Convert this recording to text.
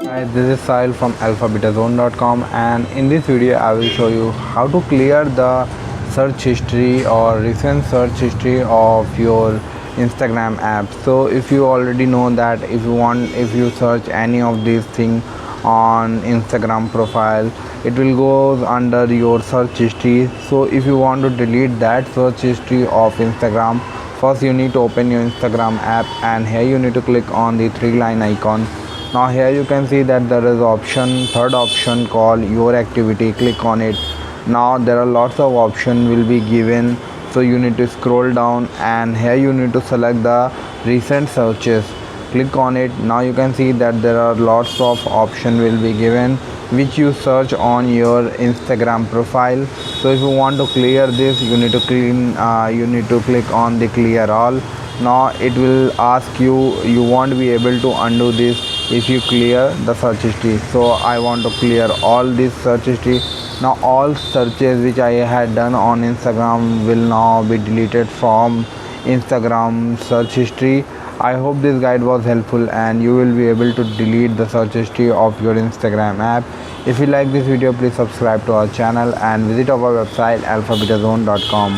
Hi, this is Sahil from alphabetazone.com, and in this video I will show you how to clear the search history or recent search history of your Instagram app. So if you already know that if you search any of these things on Instagram profile, it will go under your search history. So if you want to delete that search history of Instagram, first you need to open your Instagram app, and here you need to click on the three-line icon. Now here you can see that there is third option called your activity. Click on it. Now there are lots of options will be given, so you need to scroll down, and here you need to select the recent searches. Click on it. Now you can see that there are lots of options will be given which you search on your Instagram profile. So if you want to clear this, you need to click on the clear all. Now it will ask you won't be able to undo this if you clear the search history. So I want to clear all this search history. Now all searches which I had done on Instagram will now be deleted from Instagram search history. I hope this guide was helpful and you will be able to delete the search history of your Instagram app. If you like this video, please subscribe to our channel and visit our website alphabetazone.com.